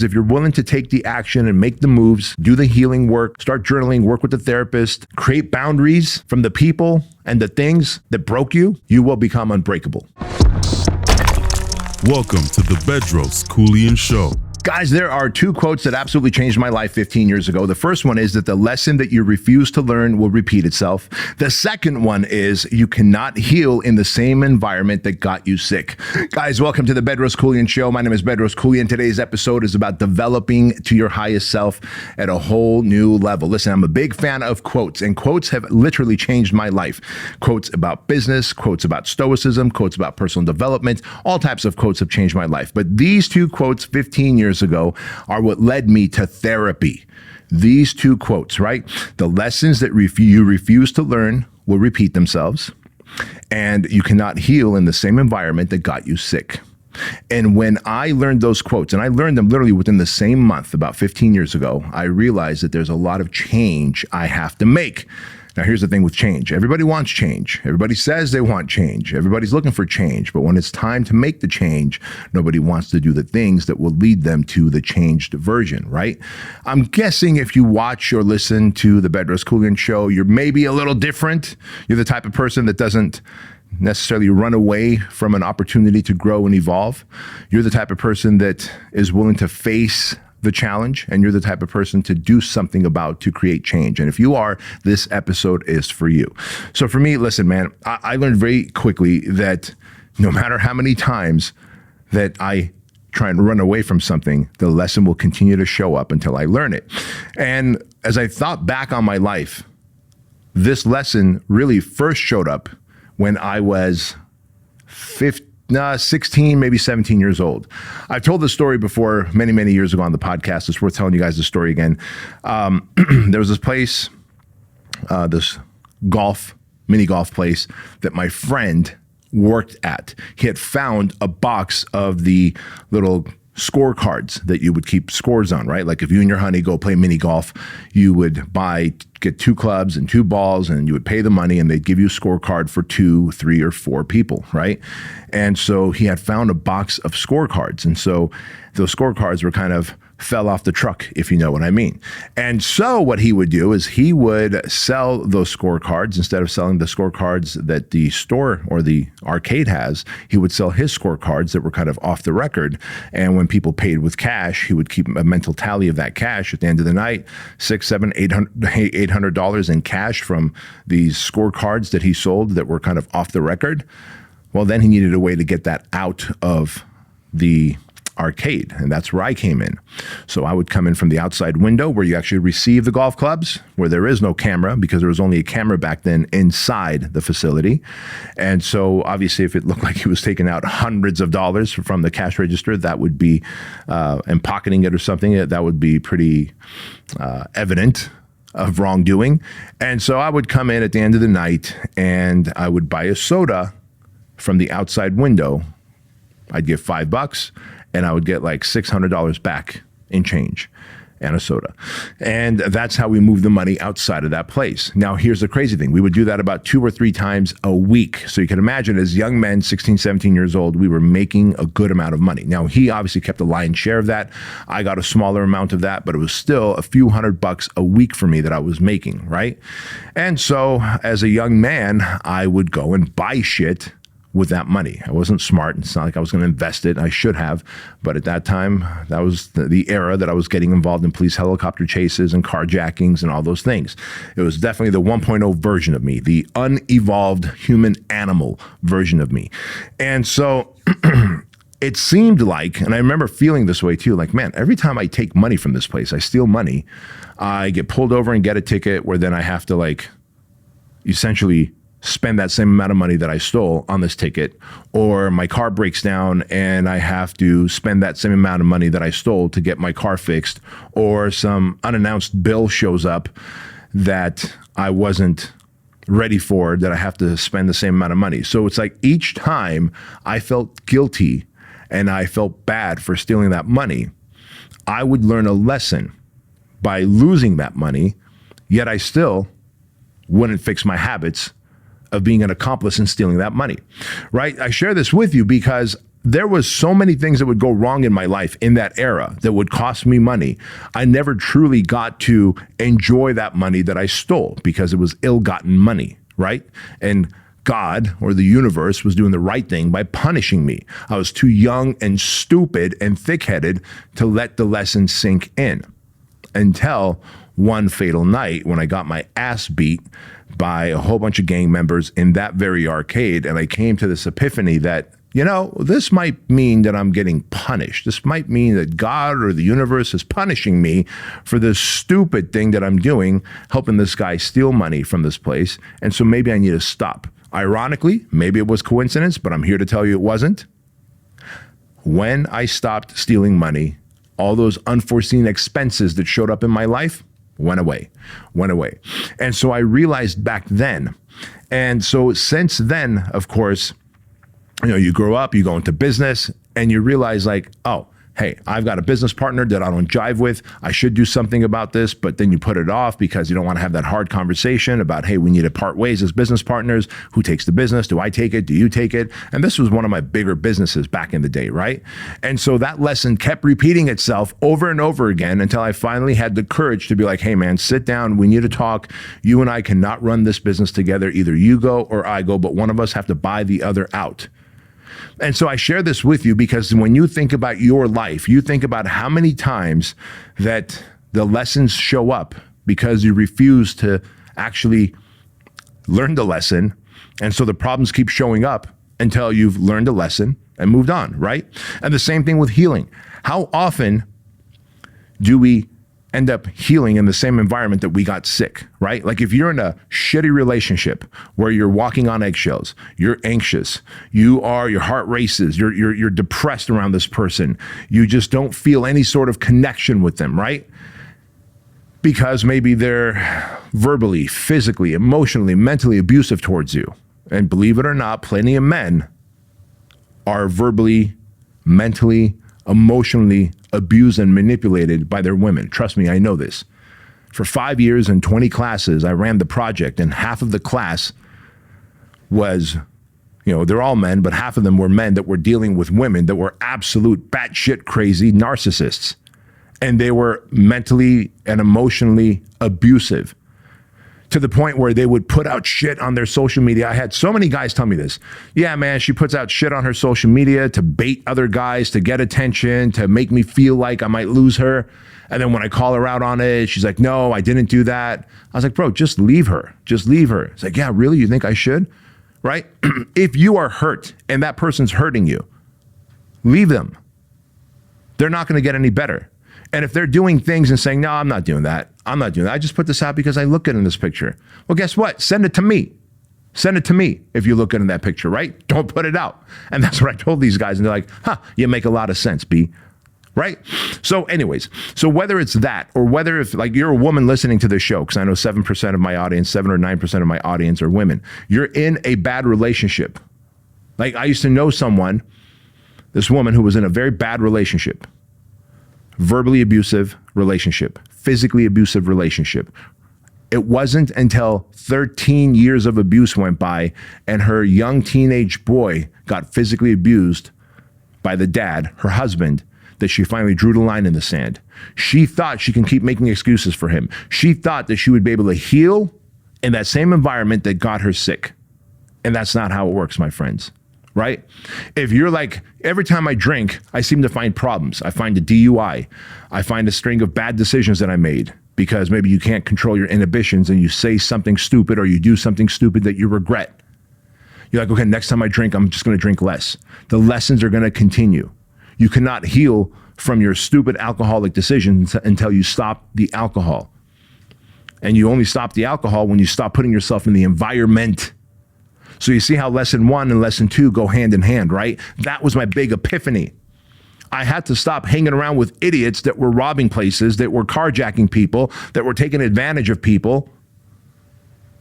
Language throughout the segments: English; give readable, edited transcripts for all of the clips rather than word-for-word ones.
If you're willing to take the action and make the moves, do the healing work, start journaling, work with the therapist, create boundaries from the people and the things that broke you, you will become unbreakable. Welcome to the Bedros Keuilian Show. Guys, there are two quotes that absolutely changed my life 15 years ago. The first one is that the lesson that you refuse to learn will repeat itself. The second one is you cannot heal in the same environment that got you sick. Guys, welcome to the Bedros Keuilian Show. My name is Bedros Keuilian. Today's episode is about developing to your highest self at a whole new level. Listen, I'm a big fan of quotes, and quotes have literally changed my life. Quotes about business, quotes about stoicism, quotes about personal development, all types of quotes have changed my life. But these two quotes 15 years ago are what led me to therapy. These two quotes, right? The lessons that you refuse to learn will repeat themselves, and you cannot heal in the same environment that got you sick. And when I learned those quotes, and I learned them literally within the same month, about 15 years ago, I realized that there's a lot of change I have to make. Now, here's the thing with change. Everybody wants change. Everybody says they want change. Everybody's looking for change. But when it's time to make the change, nobody wants to do the things that will lead them to the changed version, right? I'm guessing if you watch or listen to the Bedros Keuilian Show, you're maybe a little different. You're the type of person that doesn't necessarily run away from an opportunity to grow and evolve. You're the type of person that is willing to face the challenge, and you're the type of person to do something about to create change. And if you are, this episode is for you. So for me, listen, man, I learned very quickly that no matter how many times that I try and run away from something, the lesson will continue to show up until I learn it. And as I thought back on my life, this lesson really first showed up when I was 16, maybe 17 years old. I've told this story before many, many years ago on the podcast. It's worth telling you guys the story again. There was this place, this mini golf place that my friend worked at. He had found a box of the little scorecards that you would keep scores on, right? Like if you and your honey go play mini golf, you would get 2 clubs and 2 balls, and you would pay the money, and they'd give you a scorecard for 2, 3, or 4 people, right? And so he had found a box of scorecards. And so those scorecards were kind of fell off the truck, if you know what I mean. And so what he would do is he would sell those scorecards. Instead of selling the scorecards that the store or the arcade has, he would sell his scorecards that were kind of off the record. And when people paid with cash, he would keep a mental tally of that cash. At the end of the night, $600, $700, $800 in cash from these scorecards that he sold that were kind of off the record. Well, then he needed a way to get that out of the arcade, and that's where I came in. So I would come in from the outside window where you actually receive the golf clubs, where there is no camera because there was only a camera back then inside the facility. And so obviously if it looked like he was taking out hundreds of dollars from the cash register, that would be, and pocketing it or something, that would be pretty evident of wrongdoing. And so I would come in at the end of the night and I would buy a soda from the outside window. I'd give $5 and I would get like $600 back in change and a soda. And that's how we moved the money outside of that place. Now, here's the crazy thing. We would do that about 2 or 3 times a week. So you can imagine as young men, 16, 17 years old, we were making a good amount of money. Now, he obviously kept the lion's share of that. I got a smaller amount of that, but it was still a few $100 a week for me that I was making, right? And so as a young man, I would go and buy shit with that money. I wasn't smart. It's not like I was going to invest it. I should have. But at that time, that was the era that I was getting involved in police helicopter chases and carjackings and all those things. It was definitely the 1.0 version of me, the unevolved human animal version of me. And so it seemed like, and I remember feeling this way too, like, man, every time I take money from this place, I steal money, I get pulled over and get a ticket where then I have to like essentially spend that same amount of money that I stole on this ticket, or my car breaks down and I have to spend that same amount of money that I stole to get my car fixed, or some unannounced bill shows up that I wasn't ready for, that I have to spend the same amount of money. So it's like each time I felt guilty and I felt bad for stealing that money, I would learn a lesson by losing that money, yet I still wouldn't fix my habits of being an accomplice in stealing that money, right? I share this with you because there was so many things that would go wrong in my life in that era that would cost me money. I never truly got to enjoy that money that I stole because it was ill-gotten money, right? And God or the universe was doing the right thing by punishing me. I was too young and stupid and thick-headed to let the lesson sink in until one fatal night when I got my ass beat by a whole bunch of gang members in that very arcade. And I came to this epiphany that, you know, this might mean that I'm getting punished. This might mean that God or the universe is punishing me for this stupid thing that I'm doing, helping this guy steal money from this place. And so maybe I need to stop. Ironically, maybe it was coincidence, but I'm here to tell you it wasn't. When I stopped stealing money, all those unforeseen expenses that showed up in my life went away. And so I realized back then. And so since then, of course, you know, you grow up, you go into business, and you realize like, oh, hey, I've got a business partner that I don't jive with. I should do something about this, but then you put it off because you don't want to have that hard conversation about, hey, we need to part ways as business partners. Who takes the business? Do I take it? Do you take it? And this was one of my bigger businesses back in the day, right? And so that lesson kept repeating itself over and over again until I finally had the courage to be like, hey, man, sit down. We need to talk. You and I cannot run this business together. Either you go or I go, but one of us have to buy the other out. And so I share this with you because when you think about your life, you think about how many times that the lessons show up because you refuse to actually learn the lesson. And so the problems keep showing up until you've learned a lesson and moved on, right? And the same thing with healing. How often do we end up healing in the same environment that we got sick, right? Like if you're in a shitty relationship where you're walking on eggshells, you're anxious, your heart races, you're depressed around this person, you just don't feel any sort of connection with them, right? Because maybe they're verbally, physically, emotionally, mentally abusive towards you. And believe it or not, plenty of men are verbally, mentally, emotionally abused and manipulated by their women. Trust me, I know this. For 5 years and 20 classes, I ran the project, and half of the class was, you know, they're all men, but half of them were men that were dealing with women that were absolute batshit crazy narcissists. And they were mentally and emotionally abusive to the point where they would put out shit on their social media. I had so many guys tell me this. Yeah, man, she puts out shit on her social media to bait other guys, to get attention, to make me feel like I might lose her. And then when I call her out on it, she's like, no, I didn't do that. I was like, bro, just leave her. Just leave her. It's like, yeah, really? You think I should? Right? If you are hurt and that person's hurting you, leave them. They're not going to get any better. And if they're doing things and saying, no, I'm not doing that. I just put this out because I look good in this picture. Well, guess what? Send it to me. Send it to me if you look good in that picture, right? Don't put it out. And that's what I told these guys. And they're like, you make a lot of sense, B. Right? So anyways, so whether it's that or whether if like you're a woman listening to this show, because I know 7% of my audience, 7 or 9% of my audience are women. You're in a bad relationship. Like I used to know someone, this woman who was in a very bad relationship. Verbally abusive relationship, physically abusive relationship. It wasn't until 13 years of abuse went by and her young teenage boy got physically abused by the dad, her husband, that she finally drew the line in the sand. She thought she can keep making excuses for him. She thought that she would be able to heal in that same environment that got her sick. And that's not how it works, my friends. Right? If you're like, every time I drink, I seem to find problems. I find a DUI. I find a string of bad decisions that I made because maybe you can't control your inhibitions and you say something stupid or you do something stupid that you regret. You're like, okay, next time I drink, I'm just going to drink less. The lessons are going to continue. You cannot heal from your stupid alcoholic decisions until you stop the alcohol. And you only stop the alcohol when you stop putting yourself in the environment. So you see how lesson 1 and lesson 2 go hand in hand, right? That was my big epiphany. I had to stop hanging around with idiots that were robbing places, that were carjacking people, that were taking advantage of people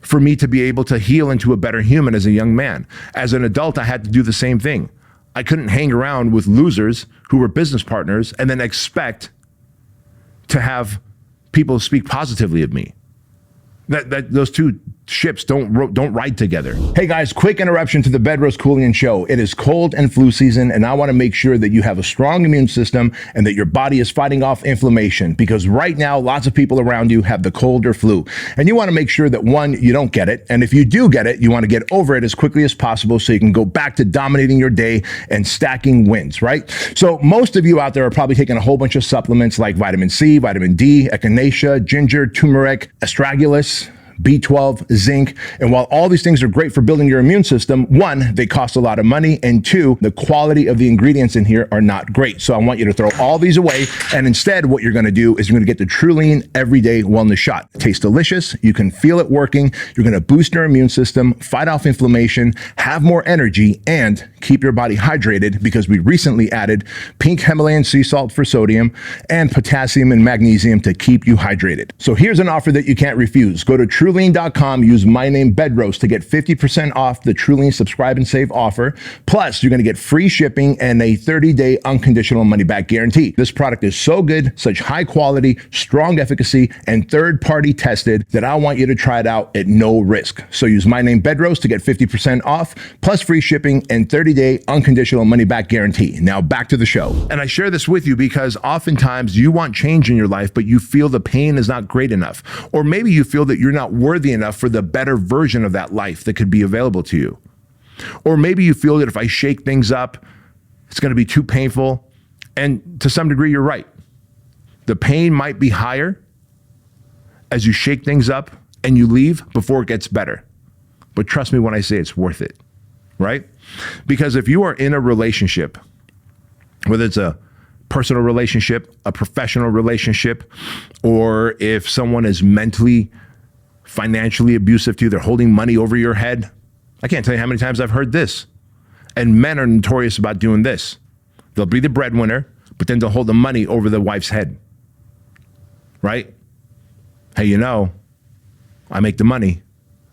for me to be able to heal into a better human as a young man. As an adult, I had to do the same thing. I couldn't hang around with losers who were business partners and then expect to have people speak positively of me. Those two ships don't ride together. Hey guys, quick interruption to the Bedros Keuilian Show. It is cold and flu season, and I want to make sure that you have a strong immune system and that your body is fighting off inflammation, because right now lots of people around you have the cold or flu, and you want to make sure that, one, you don't get it, and if you do get it, you want to get over it as quickly as possible so you can go back to dominating your day and stacking wins, right? So most of you out there are probably taking a whole bunch of supplements like vitamin C, vitamin D, echinacea, ginger, turmeric, astragalus, B12, zinc. And while all these things are great for building your immune system, one, they cost a lot of money, and two, the quality of the ingredients in here are not great. So I want you to throw all these away, and instead what you're gonna do is you're gonna get the Truline Everyday Wellness Shot. It tastes delicious, you can feel it working, you're gonna boost your immune system, fight off inflammation, have more energy, and keep your body hydrated, because we recently added pink Himalayan sea salt for sodium and potassium and magnesium to keep you hydrated. So here's an offer that you can't refuse. Go to Truline.com, use my name Bedros to get 50% off the Truline Subscribe and Save offer. Plus, you're gonna get free shipping and a 30-day unconditional money-back guarantee. This product is so good, such high quality, strong efficacy, and third-party tested that I want you to try it out at no risk. So use my name Bedros to get 50% off, plus free shipping and 30-day unconditional money-back guarantee. Now back to the show. And I share this with you because oftentimes you want change in your life, but you feel the pain is not great enough. Or maybe you feel that you're not worthy enough for the better version of that life that could be available to you. Or maybe you feel that if I shake things up, it's going to be too painful. And to some degree, you're right. The pain might be higher as you shake things up and you leave before it gets better. But trust me when I say it's worth it, right? Because if you are in a relationship, whether it's a personal relationship, a professional relationship, or if someone is mentally, financially abusive to you, they're holding money over your head. I can't tell you how many times I've heard this. And men are notorious about doing this. They'll be the breadwinner, but then they'll hold the money over the wife's head, right? Hey, you know, I make the money,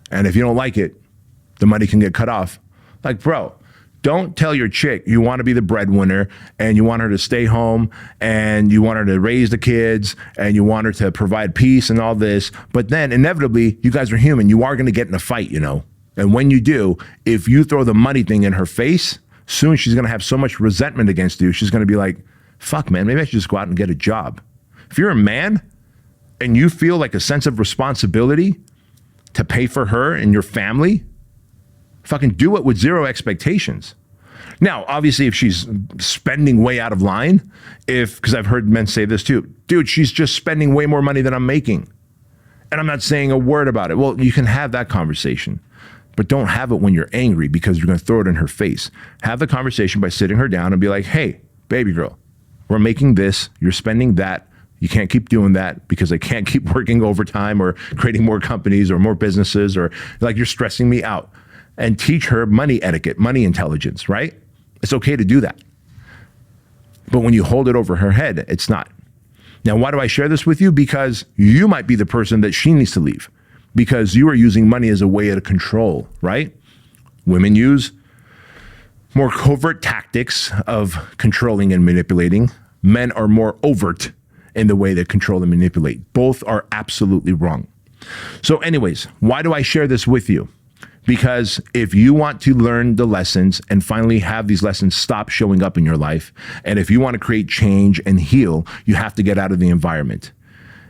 and if you don't like it, the money can get cut off. Like, bro, don't tell your chick you want to be the breadwinner and you want her to stay home and you want her to raise the kids and you want her to provide peace and all this. But then inevitably, you guys are human. You are going to get in a fight, you know. And when you do, if you throw the money thing in her face, soon she's going to have so much resentment against you. She's going to be like, fuck, man, maybe I should just go out and get a job. If you're a man and you feel like a sense of responsibility to pay for her and your family, fucking do it with zero expectations. Now, obviously, if she's spending way out of line, because I've heard men say this too, dude, she's just spending way more money than I'm making, and I'm not saying a word about it. Well, you can have that conversation, but don't have it when you're angry because you're going to throw it in her face. Have the conversation by sitting her down and be like, hey, baby girl, we're making this, you're spending that. You can't keep doing that because I can't keep working overtime or creating more companies or more businesses, or like you're stressing me out. And teach her money etiquette, money intelligence, right? It's okay to do that. But when you hold it over her head, it's not. Now, why do I share this with you? Because you might be the person that she needs to leave, because you are using money as a way of control, right? Women use more covert tactics of controlling and manipulating. Men are more overt in the way they control and manipulate. Both are absolutely wrong. So anyways, why do I share this with you? Because if you want to learn the lessons and finally have these lessons stop showing up in your life, and if you want to create change and heal, you have to get out of the environment.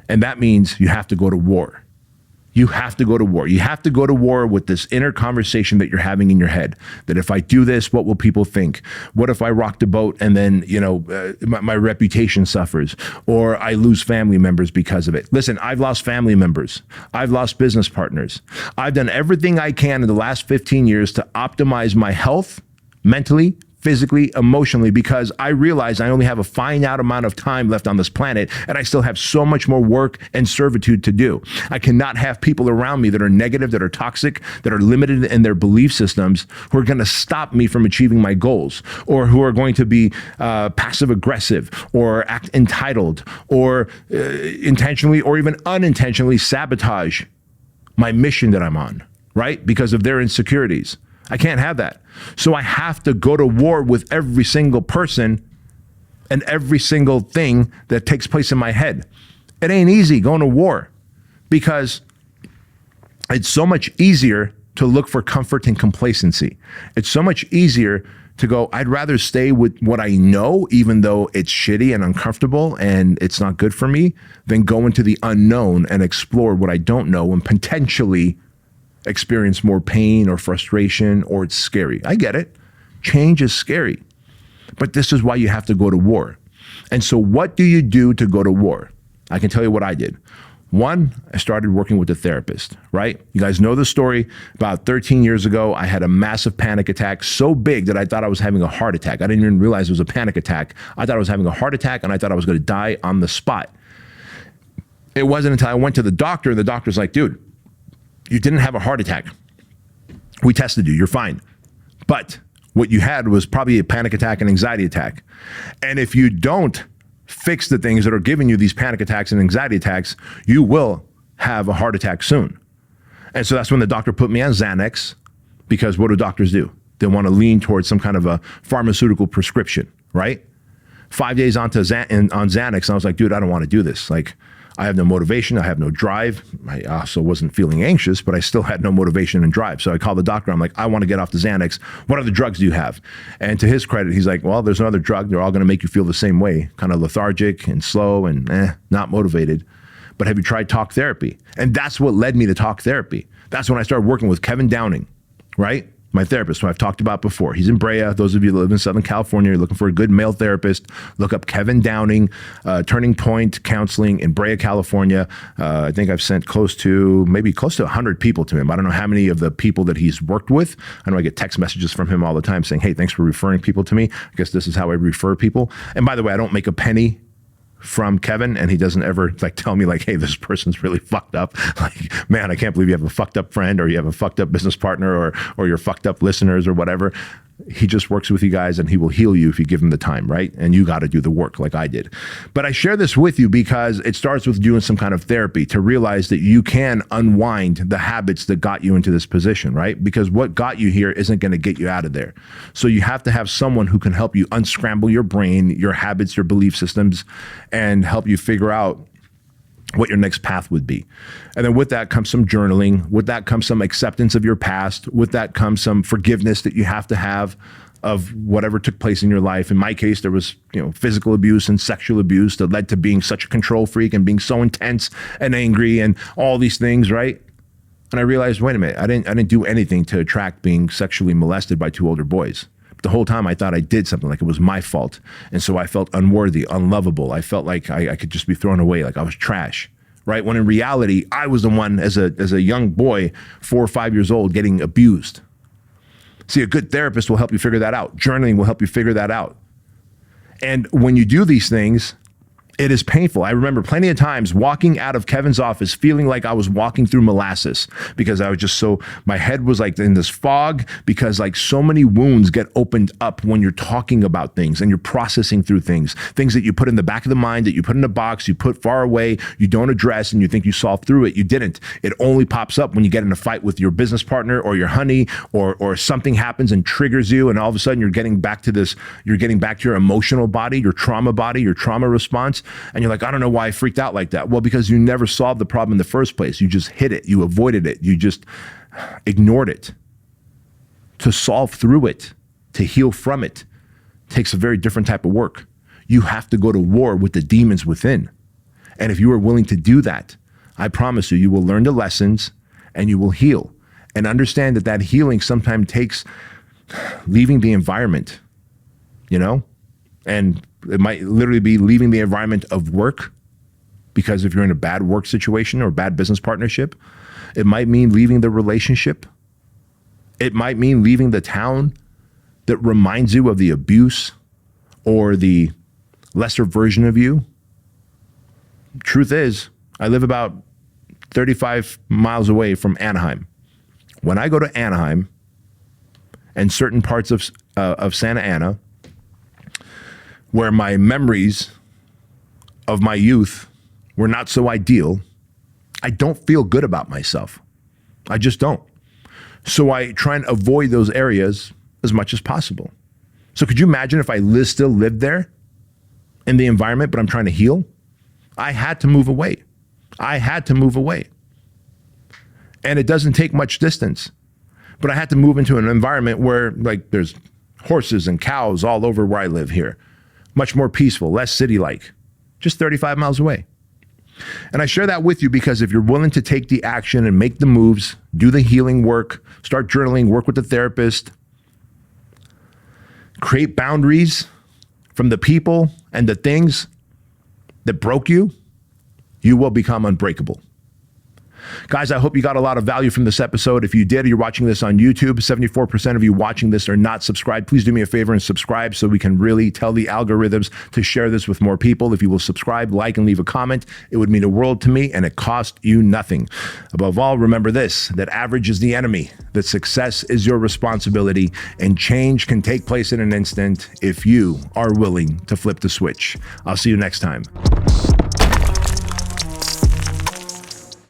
And that means you have to go to war. You have to go to war. You have to go to war with this inner conversation that you're having in your head, that if I do this, what will people think? What if I rock the boat and then, my reputation suffers, or I lose family members because of it? Listen, I've lost family members. I've lost business partners. I've done everything I can in the last 15 years to optimize my health mentally, physically, emotionally, because I realize I only have a finite amount of time left on this planet, and I still have so much more work and servitude to do. I cannot have people around me that are negative, that are toxic, that are limited in their belief systems, who are going to stop me from achieving my goals, or who are going to be passive aggressive, or act entitled, or intentionally or even unintentionally sabotage my mission that I'm on, right? Because of their insecurities. I can't have that. So I have to go to war with every single person and every single thing that takes place in my head. It ain't easy going to war, because It's so much easier to look for comfort and complacency. It's so much easier to go, I'd rather stay with what I know, even though it's shitty and uncomfortable and it's not good for me, than go into the unknown and explore what I don't know and potentially experience more pain or frustration, or it's scary. I get it. Change is scary. But this is why you have to go to war. And so what do you do to go to war? I can tell you what I did. One, I started working with a therapist, right? You guys know the story. About 13 years ago, I had a massive panic attack, so big that I thought I was having a heart attack. I didn't even realize it was a panic attack. I thought I was having a heart attack, and I thought I was going to die on the spot. It wasn't until I went to the doctor, and the doctor's like, dude, you didn't have a heart attack. We tested you, you're fine. But what you had was probably a panic attack and anxiety attack. And if you don't fix the things that are giving you these panic attacks and anxiety attacks, you will have a heart attack soon. And so that's when the doctor put me on Xanax, because what do doctors do? They want to lean towards some kind of a pharmaceutical prescription, right? 5 days on Xanax, and I was like, dude, I don't want to do this. Like, I have no motivation. I have no drive. I also wasn't feeling anxious, but I still had no motivation and drive. So I called the doctor. I'm like, I want to get off the Xanax. What other drugs do you have? And to his credit, he's like, well, there's another drug. They're all going to make you feel the same way, kind of lethargic and slow and not motivated. But have you tried talk therapy? And that's what led me to talk therapy. That's when I started working with Kevin Downing, right? My therapist, who I've talked about before. He's in Brea. Those of you that live in Southern California, you're looking for a good male therapist, look up Kevin Downing, Turning Point Counseling in Brea, California. I think I've sent close to 100 people to him. I don't know how many of the people that he's worked with. I know I get text messages from him all the time saying, hey, thanks for referring people to me. I guess this is how I refer people. And by the way, I don't make a penny from Kevin, and he doesn't ever like tell me like, hey, this person's really fucked up. Like, man, I can't believe you have a fucked up friend, or you have a fucked up business partner, or your fucked up listeners or whatever. He just works with you guys, and he will heal you if you give him the time, right? And you got to do the work like I did. But I share this with you because it starts with doing some kind of therapy to realize that you can unwind the habits that got you into this position, right? Because what got you here isn't going to get you out of there. So you have to have someone who can help you unscramble your brain, your habits, your belief systems, and help you figure out what your next path would be. And then with that comes some journaling. With that comes some acceptance of your past. With that comes some forgiveness that you have to have of whatever took place in your life. In my case, there was, physical abuse and sexual abuse that led to being such a control freak and being so intense and angry and all these things, right? And I realized, wait a minute, I didn't do anything to attract being sexually molested by two older boys. The whole time I thought I did something, like it was my fault. And so I felt unworthy, unlovable. I felt like I could just be thrown away, like I was trash, right? When in reality, I was the one as a young boy, 4 or 5 years old, getting abused. See, a good therapist will help you figure that out. Journaling will help you figure that out. And when you do these things, it is painful. I remember plenty of times walking out of Kevin's office feeling like I was walking through molasses, because I was just my head was like in this fog, because like so many wounds get opened up when you're talking about things and you're processing through things that you put in the back of the mind, that you put in a box, you put far away, you don't address, and you think you solved through it. You didn't. It only pops up when you get in a fight with your business partner or your honey, or something happens and triggers you, and all of a sudden you're getting back to your emotional body, your trauma response. And you're like, I don't know why I freaked out like that. Well, because you never solved the problem in the first place. You just hid it. You avoided it. You just ignored it. To solve through it, to heal from it, takes a very different type of work. You have to go to war with the demons within. And if you are willing to do that, I promise you, you will learn the lessons and you will heal. And understand that healing sometimes takes leaving the environment, And it might literally be leaving the environment of work, because if you're in a bad work situation or bad business partnership, it might mean leaving the relationship. It might mean leaving the town that reminds you of the abuse or the lesser version of you. Truth is, I live about 35 miles away from Anaheim. When I go to Anaheim and certain parts of Santa Ana, where my memories of my youth were not so ideal, I don't feel good about myself. I just don't. So I try and avoid those areas as much as possible. So could you imagine if I still lived there in the environment, but I'm trying to heal? I had to move away. And it doesn't take much distance. But I had to move into an environment where like there's horses and cows all over where I live here. Much more peaceful, less city-like, just 35 miles away. And I share that with you because if you're willing to take the action and make the moves, do the healing work, start journaling, work with the therapist, create boundaries from the people and the things that broke you, you will become unbreakable. Guys, I hope you got a lot of value from this episode. If you did, you're watching this on YouTube, 74% of you watching this are not subscribed. Please do me a favor and subscribe so we can really tell the algorithms to share this with more people. If you will subscribe, like, and leave a comment, it would mean the world to me, and it costs you nothing. Above all, remember this, that average is the enemy, that success is your responsibility, and change can take place in an instant if you are willing to flip the switch. I'll see you next time.